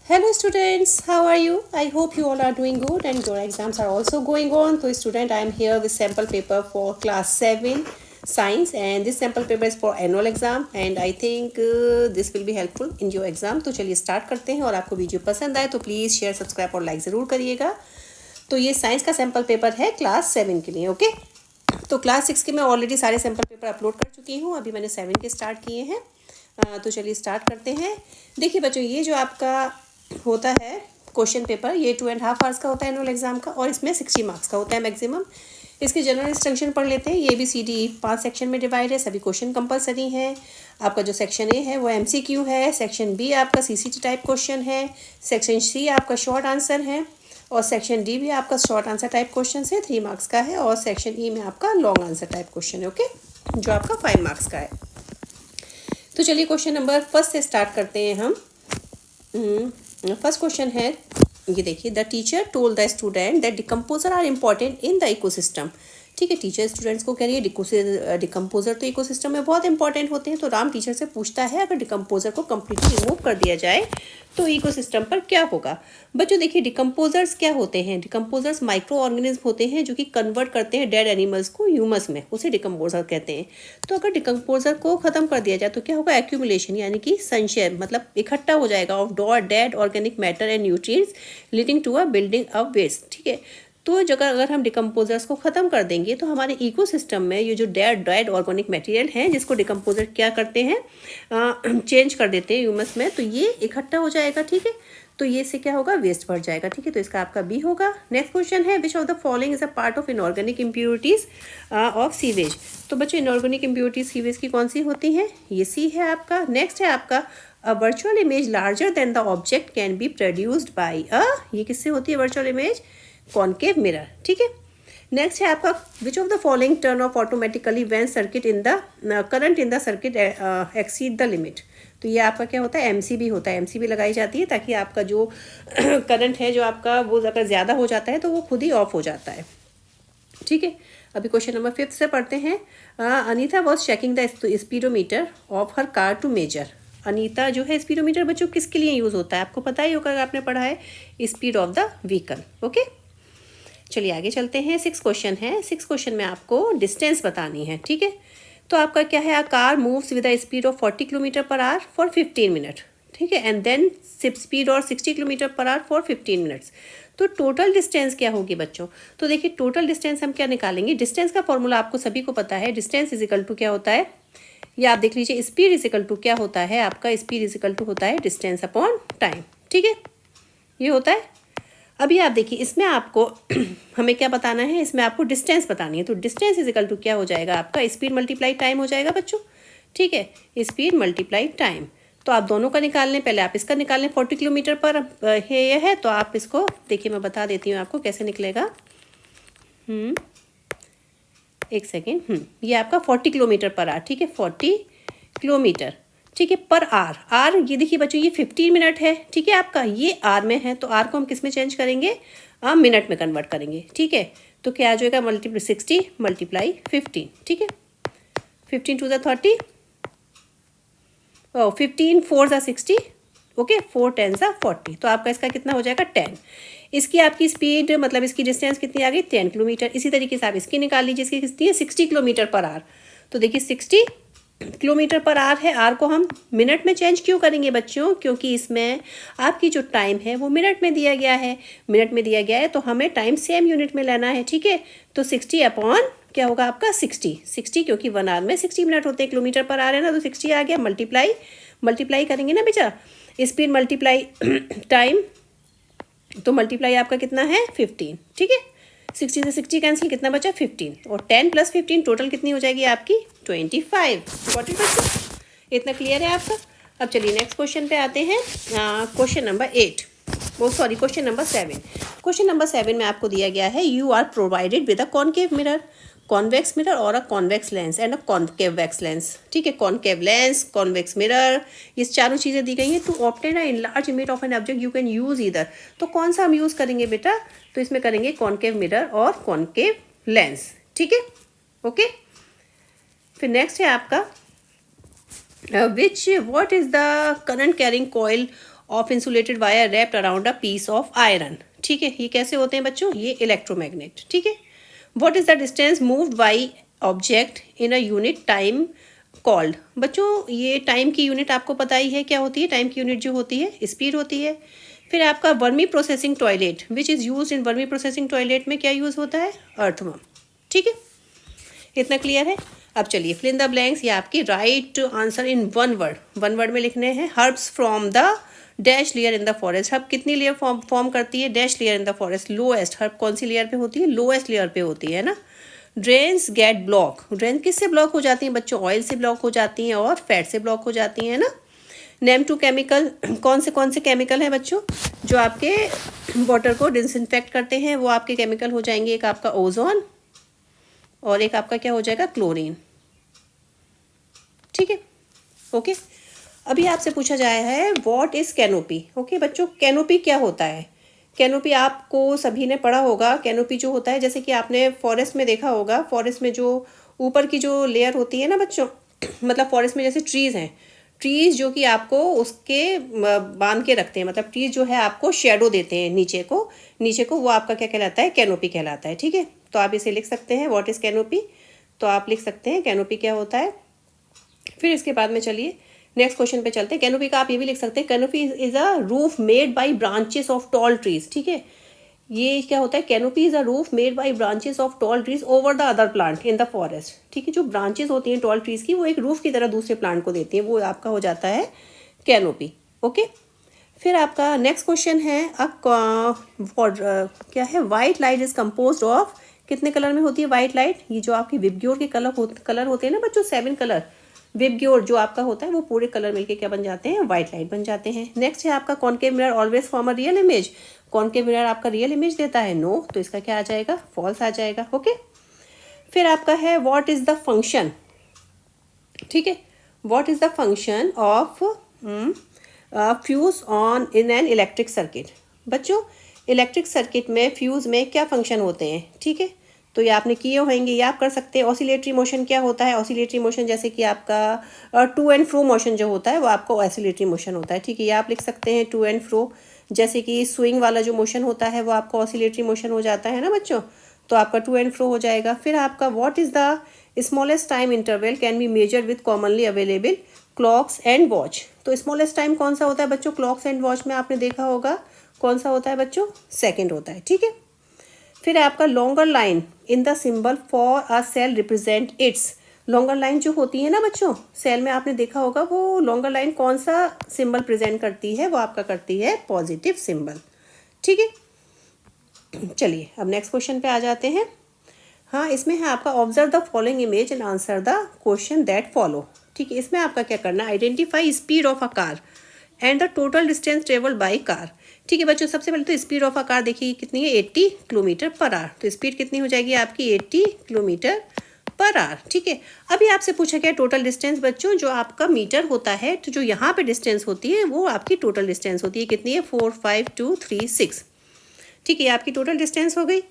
Hello students, how are you? I hope you all are doing good and your exams are also going on. So student, I am here with sample paper for class 7 science and this sample paper is for annual exam and I think this will be helpful in your exam. तो चलिए start करते हैं और आपको video पसंद आए तो please share subscribe और लाइक ज़रूर करिएगा। तो ये साइंस का सैम्पल पेपर है क्लास 7 के लिए। ओके, तो क्लास 6 के मैं ऑलरेडी सारे सैम्पल पेपर अपलोड कर चुकी हूँ, अभी मैंने 7 के स्टार्ट किए हैं। तो चलिए स्टार्ट करते हैं। देखिए बच्चों, ये जो आपका होता है क्वेश्चन पेपर, ये 2.5 आवर्स का होता है एनुअल एग्जाम का और इसमें 60 मार्क्स का होता है मैक्सिमम। इसके जनरल इंस्ट्रक्शन पढ़ लेते हैं। ये भी CD 5 सेक्शन में डिवाइड है, सभी क्वेश्चन कंपलसरी हैं। आपका जो सेक्शन ए है वो MCQ है, सेक्शन बी आपका CCT टाइप क्वेश्चन है, सेक्शन सी आपका शॉर्ट आंसर है और सेक्शन डी भी आपका शॉर्ट आंसर टाइप क्वेश्चन है 3 मार्क्स का है और सेक्शन ई में आपका लॉन्ग आंसर टाइप क्वेश्चन है। ओके, जो आपका 5 मार्क्स का है। तो चलिए क्वेश्चन नंबर फर्स्ट से स्टार्ट करते हैं हम। फर्स्ट क्वेश्चन है, ये देखिए, the teacher told the student that decomposer are important in the ecosystem. ठीक है, टीचर स्टूडेंट्स को कह रही है डिकम्पोजर तो इकोसिस्टम में बहुत इंपॉर्टेंट होते हैं। तो राम टीचर से पूछता है अगर डिकम्पोजर को कम्प्लीटली रिमूव कर दिया जाए तो इकोसिस्टम पर क्या होगा। बच्चों देखिए, डिकम्पोजर्स क्या होते हैं? डिकम्पोजर्स माइक्रो ऑर्गेनिज्म होते हैं जो कि कन्वर्ट करते हैं डेड एनिमल्स को ह्यूमस में, उसे डिकम्पोजर कहते हैं। तो अगर डिकम्पोजर को ख़त्म कर दिया जाए तो क्या होगा? एक्यूमुलेशन यानी कि संचय, मतलब इकट्ठा हो जाएगा of dead organic matter and nutrients leading to a building up waste. ठीक है, तो जगह अगर हम डिकम्पोजर्स को ख़त्म कर देंगे तो हमारे इकोसिस्टम में ये जो डेड ऑर्गेनिक मटेरियल हैं जिसको डिकम्पोजर क्या करते हैं, चेंज कर देते हैं ह्यूमस में, तो ये इकट्ठा हो जाएगा। ठीक है, तो ये से क्या होगा? वेस्ट बढ़ जाएगा। ठीक है, तो इसका आपका बी होगा। नेक्स्ट क्वेश्चन है, which of the following is a part of inorganic impurities of sewage. तो बच्चों, इनऑर्गेनिक इम्प्योरिटीज सीवेज की कौन सी होती हैं? ये सी है आपका। नेक्स्ट है आपका, a virtual image larger than the object can be produced by a, ये किससे होती है वर्चुअल इमेज? Concave mirror. ठीक है, नेक्स्ट है आपका, which of the following turn off automatically when circuit in the current in the circuit exceed the limit. तो ये आपका क्या होता है? MCB होता है। MCB लगाई जाती है ताकि आपका जो करंट है जो आपका वो अगर ज़्यादा हो जाता है तो वो खुद ही ऑफ हो जाता है। ठीक है, अभी क्वेश्चन नंबर 5 से पढ़ते हैं। Anita was checking the speedometer of her car to measure. Anita जो है, स्पीडोमीटर बच्चों किसके लिए यूज़ होता है? आपको पता ही होगा, आपने पढ़ा है, speed of the vehicle. Okay, चलिए आगे चलते हैं। 6 क्वेश्चन है। 6 क्वेश्चन में आपको डिस्टेंस बतानी है। ठीक है, तो आपका क्या है, car moves with a speed of 40 kilometre per hour for 15 minute. ठीक है, एंड देन स्पीड और 60 kilometre per hour for 15 minutes. तो टोटल डिस्टेंस क्या होगी बच्चों? तो देखिए, टोटल डिस्टेंस हम क्या निकालेंगे? डिस्टेंस का फॉर्मूला आपको सभी को पता है। डिस्टेंस इज इक्वल टू क्या होता है, या आप देख लीजिए, स्पीड इज इक्वल टू क्या होता है आपका? स्पीड इज इक्वल टू होता है डिस्टेंस अपॉन टाइम। ठीक है, ये होता है। अभी आप देखिए, इसमें आपको हमें क्या बताना है? इसमें आपको डिस्टेंस बतानी है। तो डिस्टेंस इज इक्वल टू क्या हो जाएगा आपका? स्पीड मल्टीप्लाई टाइम हो जाएगा बच्चों। ठीक है, स्पीड मल्टीप्लाई टाइम। तो आप दोनों का निकाल लें, पहले आप इसका निकाल लें। 40 किलोमीटर पर है ये है, तो आप इसको देखिए, मैं बता देती हूँ आपको कैसे निकलेगा। एक सेकेंड। ये आपका 40 किलोमीटर पर आर। ठीक है, 40 किलोमीटर। ठीक है, पर आर ये देखिए बच्चों, ये 15 मिनट है। ठीक है, आपका ये आर में है, तो आर को हम किस में चेंज करेंगे? मिनट में कन्वर्ट करेंगे। ठीक है, तो क्या आ जाएगा? 60 मल्टीप्लाई 15। ठीक है, 15 टू द 30, 15 4 ज़ा 60। ओके, 4 10 ज़ा 40। तो आपका इसका कितना हो जाएगा? 10। इसकी आपकी स्पीड, मतलब इसकी डिस्टेंस कितनी आ गई? 10 किलोमीटर। इसी तरीके से आप इसकी निकाल लीजिए, इसकी कितनी है? 60 किलोमीटर पर आर। तो देखिए, 60 किलोमीटर पर आर है। आर को हम मिनट में चेंज क्यों करेंगे बच्चों? क्योंकि इसमें आपकी जो टाइम है वो मिनट में दिया गया है। मिनट में दिया गया है तो हमें टाइम सेम यूनिट में लेना है। ठीक है, तो 60 अपॉन क्या होगा आपका? 60, क्योंकि 1 आवर में 60 मिनट होते हैं। किलोमीटर पर आर है ना, तो 60 आ गया। मल्टीप्लाई करेंगे ना बेटा, स्पीड मल्टीप्लाई टाइम, तो मल्टीप्लाई आपका कितना है? 15। ठीक है, 60 से 60 कैंसिल, कितना बचा? 15, और 10 प्लस 15 टोटल कितनी हो जाएगी आपकी? 25। इम्पॉर्टेंट बच्चों, इतना क्लियर है आपका? अब चलिए नेक्स्ट क्वेश्चन पे आते हैं। Question number 8, question number 7। Question number 7 में आपको दिया गया है, you are provided with a concave mirror, convex mirror और a convex lens and a concavo-convex lens. ठीक है, कॉन्केव लेंस, कॉन्वेक्स मिरर, ये चारों चीज़ें दी गई हैं। To obtain a enlarge image of an object you can use either. तो कौन सा हम यूज़ करेंगे बेटा? तो इसमें करेंगे कॉन्केव मिरर और कॉन्केव लेंस। ठीक है, ओके। फिर नेक्स्ट है आपका, what is the current carrying coil of insulated wire wrapped around a piece of iron. ठीक है, ये कैसे होते हैं बच्चों? ये इलेक्ट्रोमैग्नेट। ठीक है, what is the distance moved by object in a unit time called. बच्चों ये टाइम की यूनिट आपको पता ही है क्या होती है। टाइम की यूनिट जो होती है स्पीड होती है। फिर आपका vermi processing toilet which is use in vermi processing toilet में क्या यूज़ होता है? अर्थवर्म। ठीक है, इतना क्लियर है। अब चलिए फिल इन द ब्लैंक्स, ये आपकी right answer in one word में लिखने हैं। Herbs from the dash layer in the forest. Herb कितनी लेयर फॉर्म करती है? Dash layer in the forest, lowest. Herb कौन सी लेयर पे होती है? लोएस्ट लेयर पे होती है ना। ड्रेन्स गेट ब्लॉक, ड्रेन किससे ब्लॉक हो जाती हैं बच्चों? ऑयल से ब्लॉक हो जाती हैं और फैट से ब्लॉक हो जाती हैं ना। नेम टू केमिकल, कौन से केमिकल हैं बच्चों जो आपके वाटर को डिसइंफेक्ट करते हैं? वो आपके केमिकल हो जाएंगे, एक आपका ओजोन और एक आपका क्या हो जाएगा? क्लोरीन। ठीक है, ओके। अभी आपसे पूछा जाया है व्हाट इज कैनोपी। ओके बच्चों, कैनोपी क्या होता है? कैनोपी आपको सभी ने पढ़ा होगा। कैनोपी जो होता है, जैसे कि आपने फॉरेस्ट में देखा होगा, फॉरेस्ट में जो ऊपर की जो लेयर होती है ना बच्चों, मतलब फॉरेस्ट में जैसे ट्रीज़ हैं, ट्रीज़ जो कि आपको उसके बांध के रखते हैं, मतलब ट्रीज़ जो है आपको शेडो देते हैं नीचे को, वो आपका क्या कहलाता है? कैनोपी कहलाता है। ठीक है, तो आप इसे लिख सकते हैं व्हाट इज़ कैनोपी। तो आप लिख सकते हैं कैनोपी क्या होता है। फिर इसके बाद में चलिए नेक्स्ट क्वेश्चन पे चलते हैं। कैनोपी का आप ये भी लिख सकते हैं, canopy is a roof made by branches of tall trees. ठीक है, ये क्या होता है? Canopy is a roof made by branches of tall trees over the other plant in the forest. ठीक है, जो ब्रांचेस होती हैं टॉल ट्रीज की, वो एक रूफ की तरह दूसरे प्लांट को देती हैं, वो आपका हो जाता है कैनोपी। ओके, फिर आपका नेक्स्ट क्वेश्चन है क्या है? White light is compose of, कितने कलर में होती है वाइट लाइट? ये जो आपकी विबग्योर के कलर होते हैं ना बच्चों, 7 कलर। विबग्योर जो आपका होता है वो पूरे कलर मिलके क्या बन जाते हैं? वाइट लाइट बन जाते हैं। नेक्स्ट है आपका concave mirror always form a real image. Concave mirror आपका रियल इमेज देता है? नो, तो इसका क्या आ जाएगा? फॉल्स आ जाएगा। ओके, फिर आपका है व्हाट इज द फंक्शन। ठीक है, what is the function of fuse on in an electric circuit. बच्चों इलेक्ट्रिक सर्किट में फ्यूज में क्या फंक्शन होते हैं? ठीक है, तो ये आपने किए होंगे, ये आप कर सकते हैं। ऑसिलेटरी मोशन क्या होता है? ऑसिलेटरी मोशन जैसे कि आपका टू एंड फ्रो मोशन जो होता है वो आपका ऑसिलेटरी मोशन होता है। ठीक है, ये आप लिख सकते हैं टू एंड फ्रो। जैसे कि स्विंग वाला जो मोशन होता है वो आपका ऑसिलेटरी मोशन हो जाता है ना बच्चों, तो आपका टू एंड फ्रो हो जाएगा। फिर आपका what is the smallest time interval can be measure with commonly available clocks and watch. तो स्मॉलेस्ट टाइम कौन सा होता है बच्चों? क्लॉक्स एंड वॉच में आपने देखा होगा कौन सा होता है बच्चों? सेकेंड होता है। ठीक है, फिर आपका longer line in the symbol for a cell represent its. Longer line जो होती है ना बच्चों सेल में, आपने देखा होगा वो लॉन्गर लाइन कौन सा सिंबल प्रेजेंट करती है? वो आपका करती है पॉजिटिव सिंबल। ठीक है, चलिए अब नेक्स्ट क्वेश्चन पे आ जाते हैं। हाँ, इसमें है आपका observe the following image and answer the question that follow. ठीक है, इसमें आपका क्या करना है? Identify speed of a car and the total distance travel by car. ठीक है बच्चों, सबसे पहले तो स्पीड ऑफ अ कार देखिए कितनी है? 80 किलोमीटर पर आवर। तो स्पीड कितनी हो जाएगी आपकी? 80 किलोमीटर पर आवर। ठीक है, अभी आपसे पूछा गया टोटल डिस्टेंस बच्चों, जो आपका मीटर होता है, तो जो यहाँ पे डिस्टेंस होती है वो आपकी टोटल डिस्टेंस होती है। कितनी है? 45236। ठीक है, आपकी टोटल डिस्टेंस हो गई।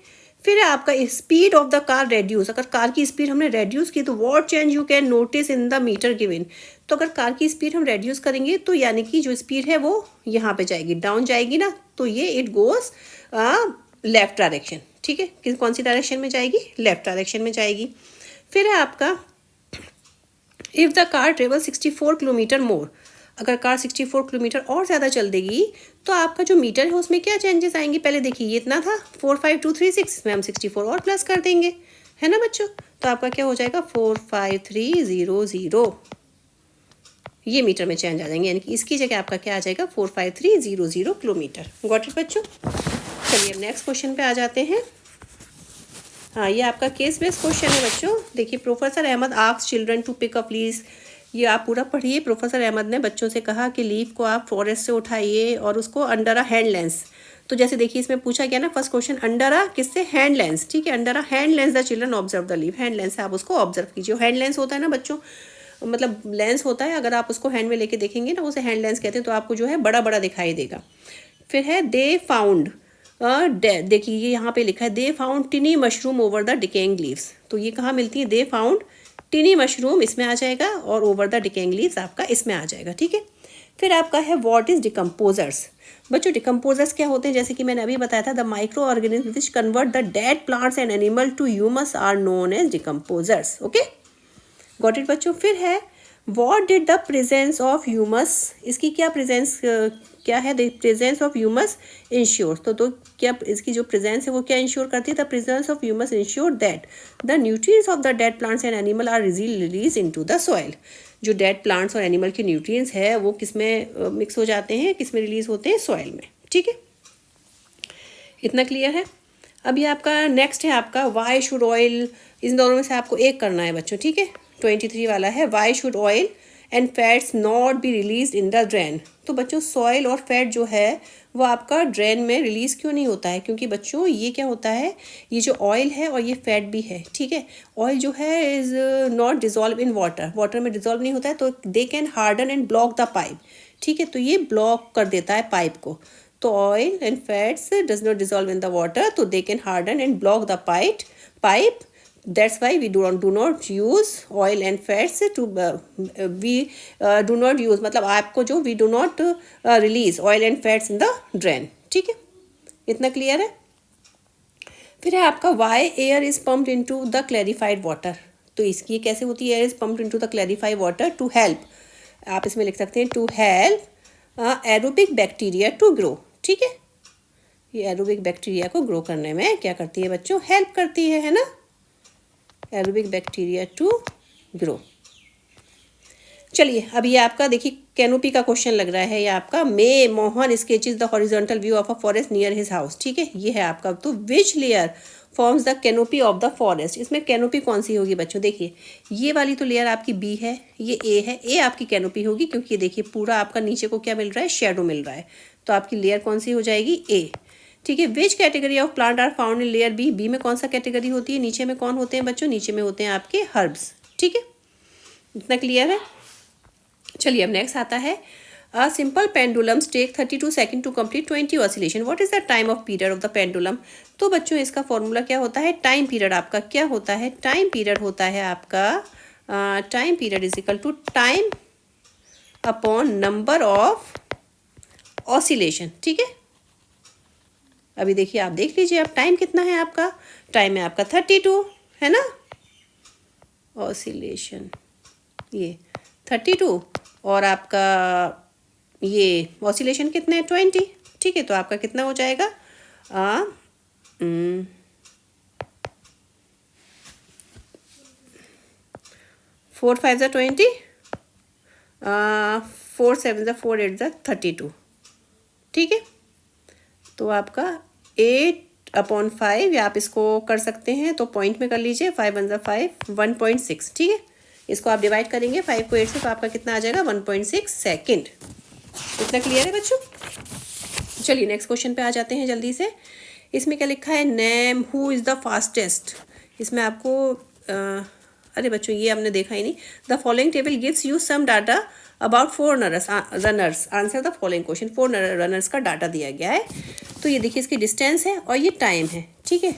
फिर आपका speed of the car reduce, अगर कार की स्पीड हमने रेड्यूस की तो what change you can notice in the meter given. तो अगर कार की स्पीड हम रेड्यूस करेंगे तो यानी कि जो स्पीड है वो यहाँ पे जाएगी, डाउन जाएगी ना, तो ये इट गोज लेफ्ट डायरेक्शन। ठीक है, कौन सी डायरेक्शन में जाएगी? लेफ्ट डायरेक्शन में जाएगी। फिर है आपका if the car travel 64 kilometre more, अगर कार 64 किलोमीटर और ज़्यादा चल देगी तो आपका जो मीटर है उसमें क्या चेंजेस आएंगे? पहले देखिए ये इतना था 45236, इसमें हम 64 और प्लस कर देंगे, है ना बच्चों, तो आपका क्या हो जाएगा? 45300। ये मीटर में चेंज आ जाएंगे, यानी कि इसकी जगह आपका क्या आ जाएगा? 45300 किलोमीटर। गॉट इट बच्चों? चलिए अब नेक्स्ट क्वेश्चन पे आ जाते हैं। हाँ, ये आपका केस बेस्ड क्वेश्चन है बच्चों। देखिए, professor Ahmed asked children to pick up leaves. ये आप पूरा पढ़िए। प्रोफेसर अहमद ने बच्चों से कहा कि लीफ को आप फॉरेस्ट से उठाइए और उसको अंडर अ हैंड लेंस। तो जैसे देखिए इसमें पूछा गया ना फर्स्ट क्वेश्चन, अंडर अ किससे? Hand lens. ठीक है, under a hand lens the children observe the leaf. Hand lens से आप उसको ऑब्जर्व कीजिए। हैंड लेंस होता है ना बच्चों, मतलब लेंस होता है, अगर आप उसको हैंड में लेके देखेंगे ना, उसे हैंड लेंस कहते हैं, तो आपको जो है बड़ा बड़ा दिखाई देगा। फिर है दे फाउंड, देखिए ये यहाँ पे लिखा है they found टिनी mushroom over the decaying leaves. तो ये कहाँ मिलती है? दे फाउंड टिनी मशरूम इसमें आ जाएगा और ओवर द डिकेइंग लीव्स आपका इसमें आ जाएगा। ठीक है, फिर आपका है व्हाट इज डिकम्पोजर्स। बच्चों डिकम्पोजर्स क्या होते हैं, जैसे कि मैंने अभी बताया था, the micro organism which convert the dead plants and animal to humus are known as decomposers. Okay, got it बच्चों। फिर है what did the presence of humus, इसकी क्या प्रेजेंस क्या है, the presence of humus ensure, तो क्या इसकी जो प्रेजेंस है वो क्या इंश्योर करती है, the presence of humus ensure that the nutrients of the dead plants and animal are release into the soil. जो डेड प्लांट्स और एनिमल के न्यूट्रिएंट्स है वो किस में मिक्स हो जाते हैं, किस में रिलीज होते हैं, सॉइल में। ठीक है, इतना क्लियर है। अब ये आपका नेक्स्ट है आपका वाई शुड ऑयल, इन दोनों में से आपको एक करना है बच्चों। ठीक है, 23 वाला है why should oil and fats not be release in the drain. तो बच्चों सॉइल और फैट जो है वो आपका ड्रेन में रिलीज़ क्यों नहीं होता है, क्योंकि बच्चों ये क्या होता है, ये जो ऑयल है और ये फैट भी है, ठीक है, ऑयल जो है is not dissolve in water, water में डिजॉल्व नहीं होता है, तो they can harden and block the pipe. ठीक है, तो ये ब्लॉक कर देता है पाइप को। तो oil and fats does not dissolve in the water, तो they can harden and block the pipe. That's why we do not use oil and fats to we do not use, मतलब आपको जो we do not release oil and fats in the drain। ठीक है, इतना clear है। फिर है आपका why air is pumped into the clarified water। तो इसकी कैसे होती है, air is pumped into the clarified water to help, आप इसमें लिख सकते हैं to help aerobic bacteria to grow। ठीक है, ये एरोबिक बैक्टीरिया को ग्रो करने में क्या करती है बच्चों, हेल्प करती है ना, एरोबिक बैक्टीरिया टू ग्रो। चलिए अब ये आपका देखिए कैनोपी का क्वेश्चन लग रहा है, ये आपका मे Mohan sketches the horizontal view of a forest near his house. ठीक है, ये है आपका, तो which layer forms the canopy of the forest. इसमें कैनोपी कौन सी होगी बच्चों, देखिए ये वाली तो लेयर आपकी बी है, ये ए है, ए आपकी कैनोपी होगी, क्योंकि ये देखिए पूरा आपका नीचे को क्या मिल रहा है, शेडो मिल रहा है, तो आपकी लेयर कौन सी हो जाएगी, ए। ठीक है, which category of plant are found in layer B, B में कौन सा कैटेगरी होती है, नीचे में कौन होते हैं बच्चों, नीचे में होते हैं आपके हर्ब्स। ठीक है, इतना क्लियर है। चलिए अब नेक्स्ट आता है a simple pendulums take 32 second to complete 20 oscillation, what is the time of period of the pendulum. तो बच्चों इसका फॉर्मूला क्या होता है, टाइम पीरियड आपका क्या होता है, टाइम पीरियड होता है आपका time period is equal to time upon number of oscillation. ठीक है, अभी देखिए आप देख लीजिए अब टाइम कितना है आपका, टाइम है आपका 32 है ना, ऑसिलेशन ये 32 और आपका ये ऑसिलेशन कितने हैं 20। ठीक है, तो आपका कितना हो जाएगा 4 5 ज़ा 20, 4 7 ज़ा 4 8 ज़ा 32। ठीक है, तो आपका 8/5 या आप इसको कर सकते हैं तो पॉइंट में कर लीजिए, 5 1 ज़ा 5 1.6। ठीक है, इसको आप डिवाइड करेंगे 5 को 8 से, तो आपका कितना आ जाएगा 1.6 सेकेंड। इतना क्लियर है बच्चों। चलिए नेक्स्ट क्वेश्चन पे आ जाते हैं जल्दी से। इसमें क्या लिखा है, name who is the fastest. इसमें आपको अरे बच्चों ये हमने देखा ही नहीं। The following table gives you some data about 4 runners, answer the following question. 4 runners का डाटा दिया गया है, तो ये देखिए इसकी डिस्टेंस है और ये टाइम है। ठीक है,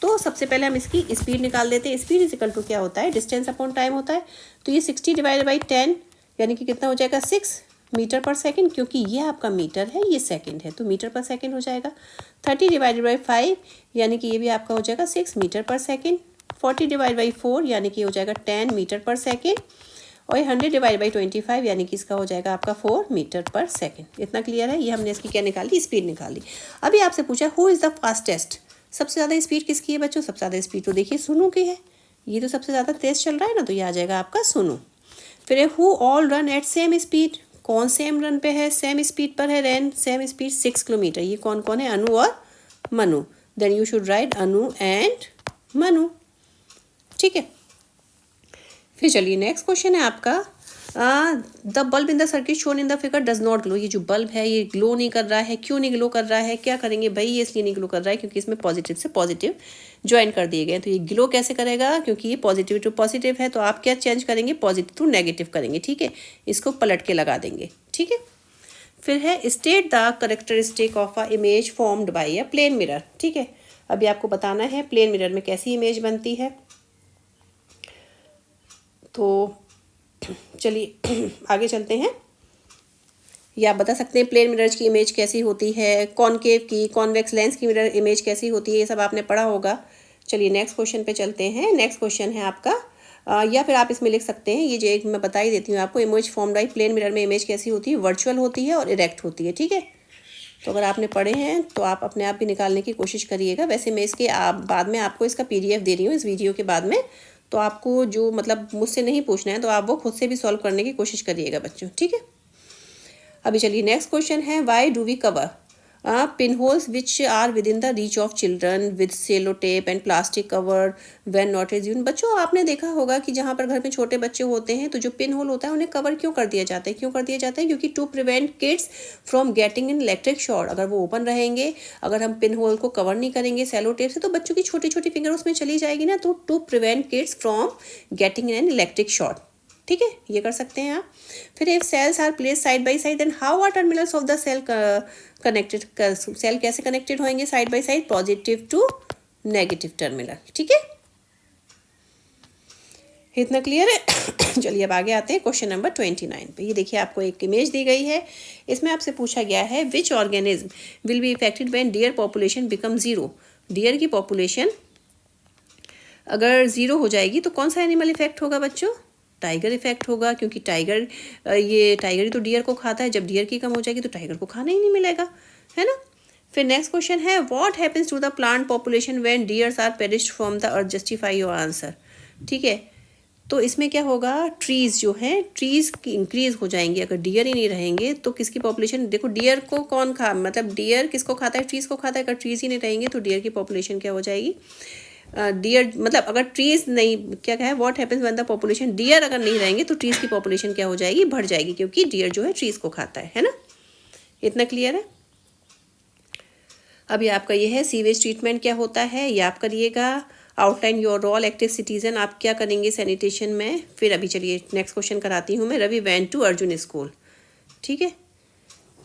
तो सबसे पहले हम इसकी स्पीड निकाल देते हैं। स्पीड इज इक्वल टू क्या होता है, डिस्टेंस अपॉन टाइम होता है, तो ये 60 डिवाइडेड बाई 10 यानी कि कितना हो जाएगा 6 मीटर पर सेकंड, क्योंकि ये आपका मीटर है ये सेकंड है, तो मीटर पर सेकंड हो जाएगा। 30 डिवाइडेड बाई 5 यानी कि ये भी आपका हो जाएगा 6 मीटर पर सेकंड। 40 डिवाइड बाई 4 यानी कि हो जाएगा 10 मीटर पर सेकंड, और 100 डिवाइड बाई 25 यानी कि इसका हो जाएगा आपका 4 मीटर पर सेकंड। इतना क्लियर है, ये हमने इसकी क्या निकाली, स्पीड निकाली। अभी आपसे पूछा हु इज़ द फास्टेस्ट, सबसे ज़्यादा स्पीड किसकी है बच्चों, सबसे ज़्यादा स्पीड तो देखिए सुनू की है, ये तो सबसे ज़्यादा तेज़ चल रहा है ना, तो ये आ जाएगा आपका सुनू। फिर who all run at same speed, कौन सेम रन पे है, सेम स्पीड पर है, रन सेम स्पीड 6 किलोमीटर, ये कौन कौन है, अनु और Manu. Then you should write Anu and Manu. ठीक है, फिर चलिए नेक्स्ट क्वेश्चन है आपका the bulb in the circuit shown in the figure does not glow. ये जो बल्ब है ये ग्लो नहीं कर रहा है, क्यों नहीं ग्लो कर रहा है, क्या करेंगे भाई, ये इसलिए नहीं ग्लो कर रहा है क्योंकि इसमें पॉजिटिव से पॉजिटिव ज्वाइन कर दिए गए, तो ये ग्लो कैसे करेगा, क्योंकि ये पॉजिटिव टू पॉजिटिव है, तो आप क्या चेंज करेंगे, पॉजिटिव टू नेगेटिव करेंगे। ठीक है, इसको पलट के लगा देंगे। ठीक है, फिर है state the characteristic of a image formed by a plane mirror. ठीक है, अभी आपको बताना है प्लेन मिरर में कैसी इमेज बनती है। तो चलिए आगे चलते हैं। या आप बता सकते हैं प्लेन मिरर्स की इमेज कैसी होती है, कॉनकेव की, कॉन्वेक्स लेंस की मिरर इमेज कैसी होती है, ये सब आपने पढ़ा होगा। चलिए नेक्स्ट क्वेश्चन पे चलते हैं। नेक्स्ट क्वेश्चन है आपका या फिर आप इसमें लिख सकते हैं, ये जो एक मैं बता ही देती हूँ आपको, image form by plane mirror में इमेज कैसी होती है, वर्चुअल होती है और इरेक्ट होती है। ठीक है, तो अगर आपने पढ़े हैं तो आप अपने आप भी निकालने की कोशिश करिएगा। वैसे मैं इसके बाद में आपको इसका PDF दे रही हूँ इस वीडियो के बाद में, तो आपको जो मतलब मुझसे नहीं पूछना है तो आप वो खुद से भी सॉल्व करने की कोशिश करिएगा बच्चों। ठीक है, अभी चलिए नेक्स्ट क्वेश्चन है, why do we cover pin holes which are within the reach of children with cello tape and plastic cover when not assumed. बच्चों आपने देखा होगा कि जहाँ पर घर में छोटे बच्चे होते हैं तो जो पिन होल होता है उन्हें कवर क्यों कर दिया जाता है, क्यों कर दिया जाता है, क्योंकि to prevent kids from getting in electric short. अगर वो ओपन रहेंगे, अगर हम पिन होल को कवर नहीं करेंगे सेलो टेप से, तो बच्चों की छोटी छोटी फिंगर उसमें चली जाएगी ना, तो to prevent kids from getting in an electric short. ठीक है, ये कर सकते हैं आप। फिर if cells are place side by side then how are terminals of the cell connected. Cell कैसे कनेक्टेड होंगे side by side, positive to negative terminal. ठीक है, इतना क्लियर है। चलिए अब आगे आते हैं क्वेश्चन नंबर 29 पे। ये देखिए आपको एक इमेज दी गई है, इसमें आपसे पूछा गया है which organism will be affected when deer population become zero. Deer की पॉपुलेशन अगर जीरो हो जाएगी तो कौन सा एनिमल इफेक्ट होगा बच्चों, टाइगर इफेक्ट होगा, क्योंकि टाइगर ही तो डियर को खाता है। जब डियर की कम हो जाएगी तो टाइगर को खाना ही नहीं मिलेगा, है ना। फिर नेक्स्ट क्वेश्चन है, what happens to the plant population when deers are perished from the earth, justify your answer. ठीक है, तो इसमें क्या होगा, ट्रीज़ जो हैं ट्रीज़ की इंक्रीज हो जाएंगी। अगर डियर ही नहीं रहेंगे तो किसकी पॉपुलेशन, देखो डियर को कौन मतलब डियर किसको खाता है, ट्रीज़ को खाता है। अगर ट्रीज़ ही नहीं रहेंगे तो डियर की पॉपुलेशन क्या हो जाएगी, डियर मतलब अगर ट्रीज नहीं, क्या है, what happens when the population, deer अगर नहीं रहेंगे तो ट्रीज की पॉपुलेशन क्या हो जाएगी, बढ़ जाएगी, क्योंकि डियर जो है ट्रीज को खाता है ना। इतना क्लियर है। अभी आपका ये है सीवेज ट्रीटमेंट क्या होता है, ये आप करिएगा। Outline your role active citizen, आप क्या करेंगे सैनिटेशन में। फिर अभी चलिए नेक्स्ट क्वेश्चन कराती हूँ मैं। Ravi went to Arjun school. ठीक है,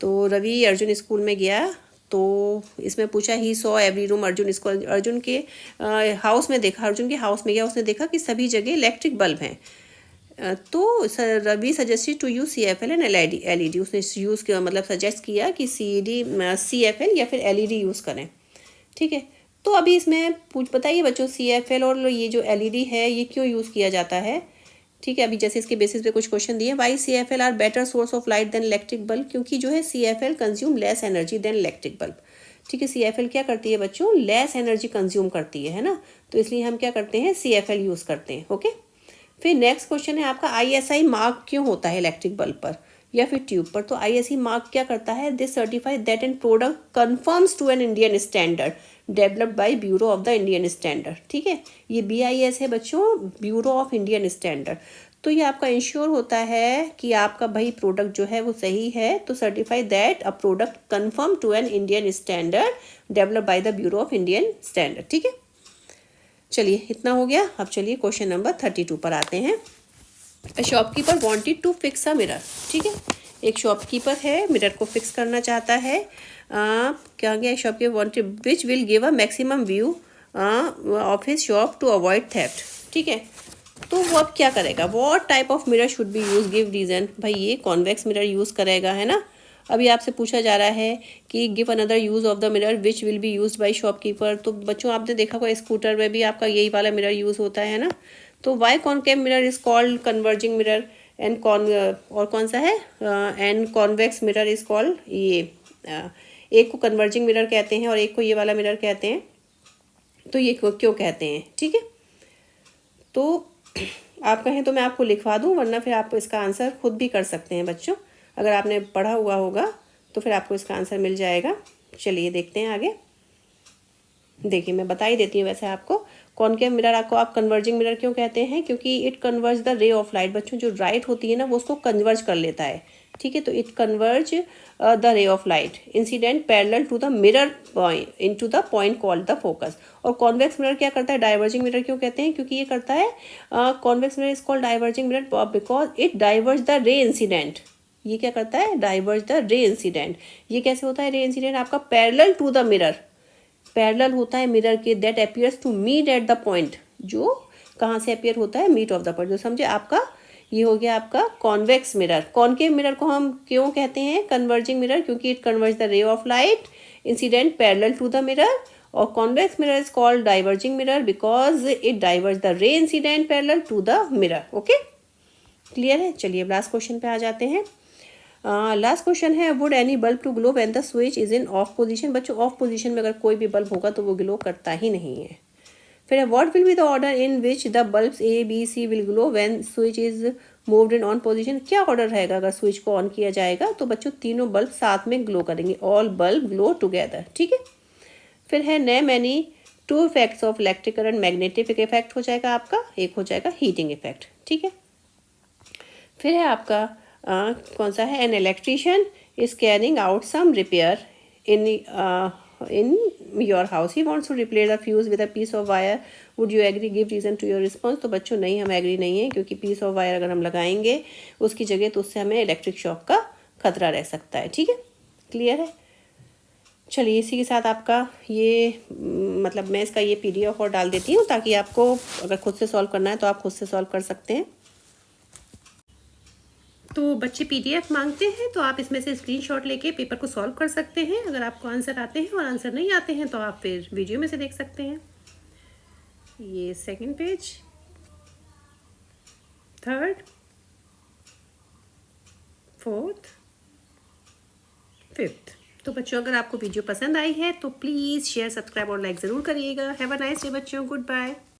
तो रवि अर्जुन स्कूल में गया, तो इसमें पूछा he saw every room Arjun school, Arjun के हाउस में देखा, अर्जुन के हाउस में गया, उसने देखा कि सभी जगह इलेक्ट्रिक बल्ब हैं। तो Ravi suggested to use CFL and LED, उसने यूज़ किया, मतलब सजेस्ट किया कि CFL या फिर LED यूज़ करें। ठीक है, तो अभी इसमें बताइए बच्चों, CFL और ये जो LED है ये क्यों यूज़ किया जाता है। ठीक है, अभी जैसे इसके बेसिस पे कुछ क्वेश्चन दिए, why CFL are better source of light than electric bulb, क्योंकि जो है CFL consume less energy than electric bulb. ठीक है, CFL क्या करती है बच्चों, लेस एनर्जी कंज्यूम करती है ना, तो इसलिए हम क्या करते हैं, CFL यूज़ करते हैं। ओके, फिर नेक्स्ट क्वेश्चन है आपका, ISI मार्क क्यों होता है इलेक्ट्रिक बल्ब पर या फिर ट्यूब पर। तो ISI मार्क क्या करता है, this certify that an product conforms to an Indian standard developed by bureau of the Indian standard. ठीक है, ये BIS है बच्चों, ब्यूरो ऑफ इंडियन स्टैंडर्ड। तो ये आपका इंश्योर होता है कि आपका भाई प्रोडक्ट जो है वो सही है, तो certify that a product conform to an Indian standard developed by the bureau of Indian standard. ठीक है, चलिए इतना हो गया। अब चलिए क्वेश्चन नंबर 32 पर आते हैं। Shopkeeper wanted to fix a mirror. ठीक है, एक शॉपकीपर है, मिरर को फिक्स करना चाहता है। क्या गया, shopkeeper wanted which will give a maximum view of his shop to avoid theft. ठीक है, तो वो अब क्या करेगा, what type of mirror should be use, give reason. भाई ये कॉन्वेक्स मिरर यूज़ करेगा, है ना। अभी आपसे पूछा जा रहा है कि give another use of the mirror which will be used by shopkeeper. तो बच्चों आपने देखा होगा स्कूटर में भी आपका यही वाला मिरर यूज़ होता है ना। तो why concave mirror is called converging mirror and और कौन सा है, and convex mirror is called, ये एक को कन्वर्जिंग मिरर कहते हैं और एक को ये वाला मिरर कहते हैं। तो ये क्यों कहते हैं, ठीक है। तो आप कहें तो मैं आपको लिखवा दूं, वरना फिर आप इसका आंसर खुद भी कर सकते हैं बच्चों। अगर आपने पढ़ा हुआ होगा तो फिर आपको इसका आंसर मिल जाएगा। चलिए देखते हैं आगे। देखिए मैं बता ही देती हूँ वैसे आपको। कॉनकेव मिरर को आप कन्वर्जिंग मिरर क्यों कहते हैं, क्योंकि it converge the ray of light. बच्चों जो लाइट होती है ना वो उसको कन्वर्ज कर लेता है, ठीक है। तो it converge the ray of light incident parallel to the mirror point into the point called the focus. और कॉन्वेक्स मिरर क्या करता है, डाइवर्जिंग मिरर क्यों कहते हैं, क्योंकि ये करता है convex mirror is called diverging mirror because it diverge the ray incident. ये क्या करता है, डाइवर्ज द रे इंसिडेंट। ये कैसे होता है रे इंसिडेंट, आपका parallel to the mirror, parallel होता है मिरर के, that appears to meet at the point. जो कहाँ से अपीयर होता है, मीट ऑफ द पॉइंट। जो समझे आपका ये हो गया आपका कॉन्वेक्स मिरर। कॉनकेव मिरर को हम क्यों कहते हैं कन्वर्जिंग मिरर? क्योंकि it converge the ray of light incident parallel to the mirror. और convex mirror is called diverging mirror because it diverge the ray incident parallel to the mirror. Okay, clear है? चलिए अब last question पे आ जाते हैं। Last question है, would any bulb to glow when the switch is in off position? बच्चों, off position में अगर कोई भी बल्ब होगा तो वो ग्लो करता ही नहीं है। फिर what will be the order in which the bulbs A B C will glow when switch is moved in on position? क्या ऑर्डर रहेगा अगर स्विच को ऑन किया जाएगा? तो बच्चों तीनों बल्ब साथ में ग्लो करेंगे, ऑल बल्ब ग्लो टुगेदर। ठीक है। फिर है name any two effects of electric current. Magnetic effect हो जाएगा आपका, एक हो जाएगा हीटिंग इफेक्ट। ठीक है। फिर है आपका कौन सा है, an electrician is carrying out some repair in your house, he wants to replace the fuse with a piece of wire, would you agree, give reason to your response? तो बच्चों नहीं, हम एग्री नहीं है, क्योंकि पीस ऑफ वायर अगर हम लगाएंगे उसकी जगह तो उससे हमें इलेक्ट्रिक शॉक का खतरा रह सकता है। ठीक है, क्लियर है? चलिए इसी के साथ आपका ये मतलब मैं इसका ये PDF और डाल देती हूँ, ताकि आपको अगर खुद से सॉल्व करना है तो आप खुद से सॉल्व कर सकते हैं। तो बच्चे PDF मांगते हैं तो आप इसमें से स्क्रीनशॉट लेके पेपर को सॉल्व कर सकते हैं। अगर आपको आंसर आते हैं और आंसर नहीं आते हैं तो आप फिर वीडियो में से देख सकते हैं। ये second page, third, fourth, fifth. तो बच्चों अगर आपको वीडियो पसंद आई है तो प्लीज़ शेयर, सब्सक्राइब और लाइक ज़रूर करिएगा। हैव अ नाइस डे बच्चों, गुड बाय।